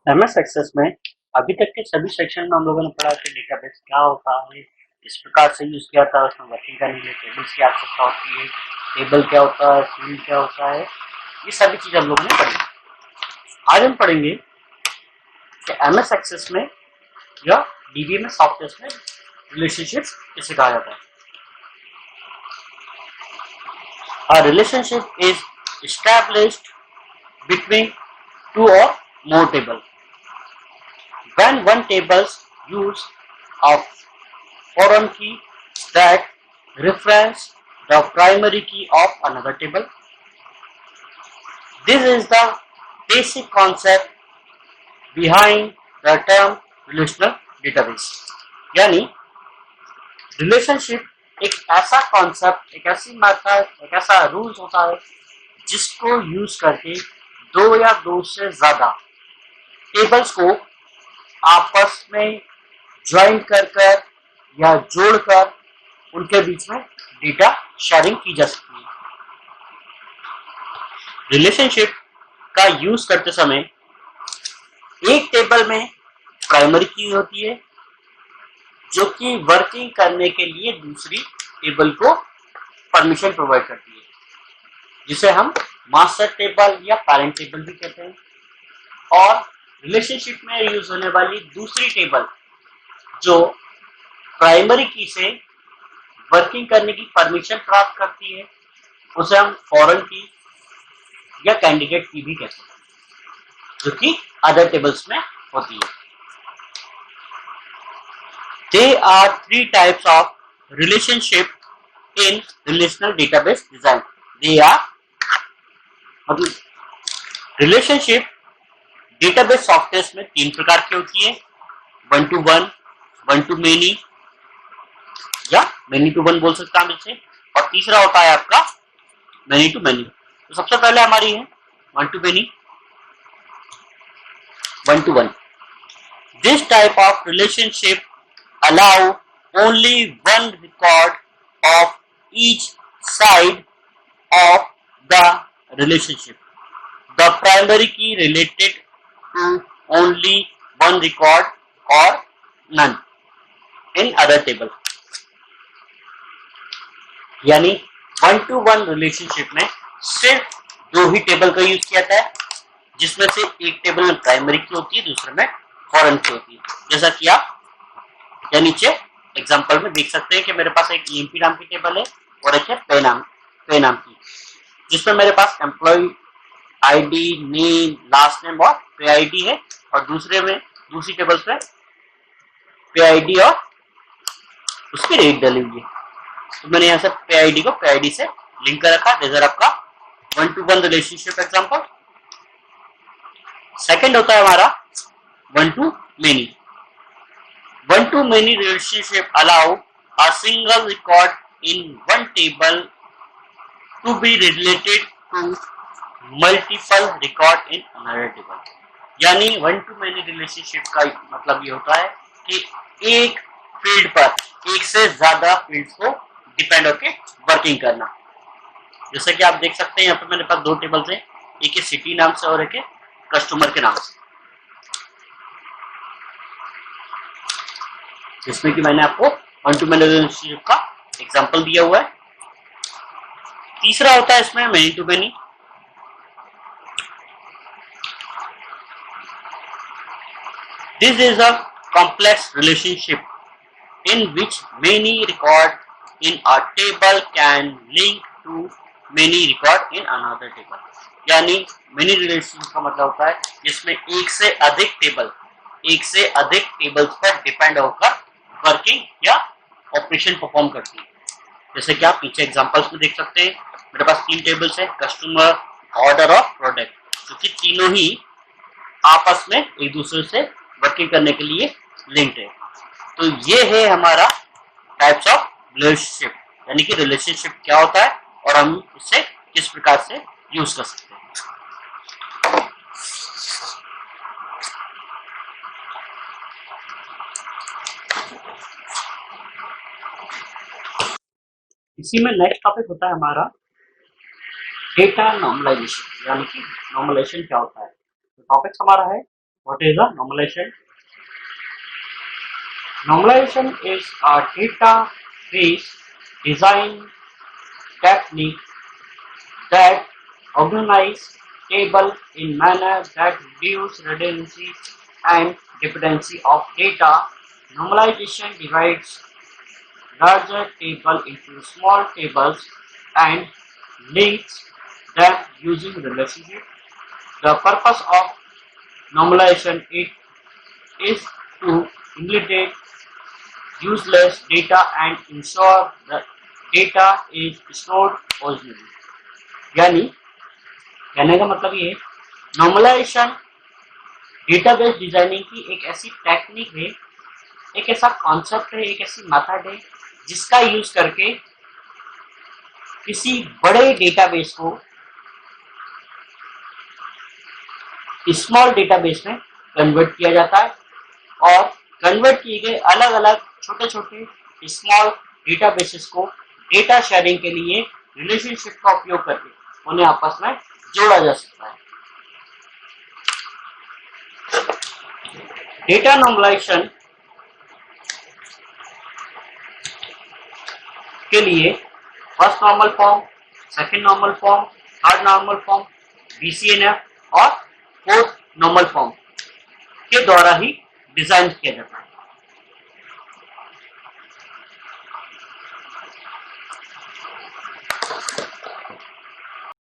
MS access में अभी तक के सभी सेक्शन में हम लोगों ने पढ़ा कि डेटाबेस क्या होता है, किस प्रकार से यूज किया था, उसमें वर्किंग करने के लिए टेबल्स की आवश्यकता होती है, टेबल क्या होता है, फील्ड क्या होता है, ये सभी चीजें हम लोगों ने पढ़ी। आज हम पढ़ेंगे कि एमएस एक्सेस में या डीबीएमएस सॉफ्टवेयर में रिलेशनशिप किसे कहा जाता है। A relationship is established between two or more tables. When one table uses a foreign key that reference the primary key of another table. This is the basic concept behind the term relational database. यानी relationship एक ऐसा concept, एक ऐसी method, एक ऐसा rules होता है जिसको यूज करके दो या दो से ज्यादा टेबल्स को आपस में ज्वाइन कर या जोड़कर उनके बीच में डेटा शेयरिंग की जा सकती है। रिलेशनशिप का यूज करते समय एक टेबल में प्राइमरी की होती है जो कि वर्किंग करने के लिए दूसरी टेबल को परमिशन प्रोवाइड करती है, जिसे हम मास्टर टेबल या पेरेंट टेबल भी कहते हैं। और रिलेशनशिप में यूज होने वाली दूसरी टेबल जो प्राइमरी की से वर्किंग करने की परमिशन प्राप्त करती है उसे हम फॉरेन की या कैंडिडेट की भी कहते हैं, जो कि अदर टेबल्स में होती है। There are three types of relationship in relational database design. They are relationship database software में तीन प्रकार की होती है, one two one, one to many या मेनी टू वन बोल सकता हूं इसे, और तीसरा होता है आपका मेनी टू मेनी। तो सबसे पहले हमारी है one to many, one two one. This type of relationship allow only one record of each side of the relationship. The primary key related to only one record or none in other table. यानी one two one relationship में सिर्फ दो ही table का use किया जाता है, जिसमें से एक टेबल में प्राइमरी की होती है, दूसरे में फॉरेन की होती है। जैसा कि आप या नीचे एग्जांपल में देख सकते हैं कि मेरे पास एक ईएमपी नाम की टेबल है और एक है पे नाम की, जिसमें मेरे पास employ ID, name, last name और पे आईडी है, और दूसरी टेबल पे पे आईडी और उसकी रेट डाली हुई है। तो मैंने यहाँ से पे आईडी को पे आईडी से लिंक कर रखा। जैसे आपका one two one relationship example. Second होता है हमारा one to many. One to many relationship allow a single record in one table to be related to multiple record in another table. यानी one to many relationship का मतलब ये होता है कि एक फील्ड पर एक से ज्यादा फील्ड्स को डिपेंड होके वर्किंग करना। जैसे कि आप देख सकते हैं यहाँ पे मेरे पास दो टेबल्स हैं, एक है सिटी नाम से और एक है कस्टमर के नाम से, जिसमें कि मैंने आपको वन टू मेनी रिलेशनशिप का एग्जांपल दिया हुआ है। तीसरा होता है इसमें many to many. This is a complex relationship in which many record in a table can link to many record in another table. यानी मेनी रिलेशनशिप का मतलब होता है जिसमें एक से अधिक टेबल्स पर डिपेंड होकर वर्किंग या ऑपरेशन परफॉर्म करती है। जैसे कि आप पीछे एग्जांपल्स में देख सकते हैं, मेरे पास तीन टेबल्स है, कस्टमर, ऑर्डर और प्रोडक्ट, क्योंकि तीनों ही आपस में एक दूसरे से वर्किंग करने के लिए लिंक्ड है। तो ये है हमारा टाइप्स ऑफ रिलेशनशिप, यानी कि रिलेशनशिप क्या होता है और हम इसे किस प्रकार से यूज कर सकते हैं। इसी में नेक्स्ट टॉपिक होता है हमारा डेटा नॉर्मलाइजेशन, यानी कि नॉर्मलाइजेशन क्या होता है। तो टॉपिक हमारा है What is a normalization? Normalization is a database design technique that organize table in manner that reduce redundancy and dependency of data. Normalization divides larger table into small tables and links them using relationship. The purpose of normalization is to eliminate useless data and ensure that data is stored originally. यानी कहने का मतलब ये normalisation database designing की एक ऐसी technique है, एक ऐसा कॉन्सेप्ट है, एक ऐसी मेथड है जिसका यूज करके किसी बड़े डेटाबेस को स्मॉल डेटाबेस में कन्वर्ट किया जाता है और कन्वर्ट किए गए अलग अलग छोटे छोटे स्मॉल डेटाबेसेस को डेटा शेयरिंग के लिए रिलेशनशिप का उपयोग करके उन्हें आपस में जोड़ा जा सकता है। डेटा नॉर्मलाइजेशन के लिए first normal form, second normal form, third normal form, BCNF और फोर्थ नॉर्मल फॉर्म के द्वारा ही डिजाइन किया जाता है।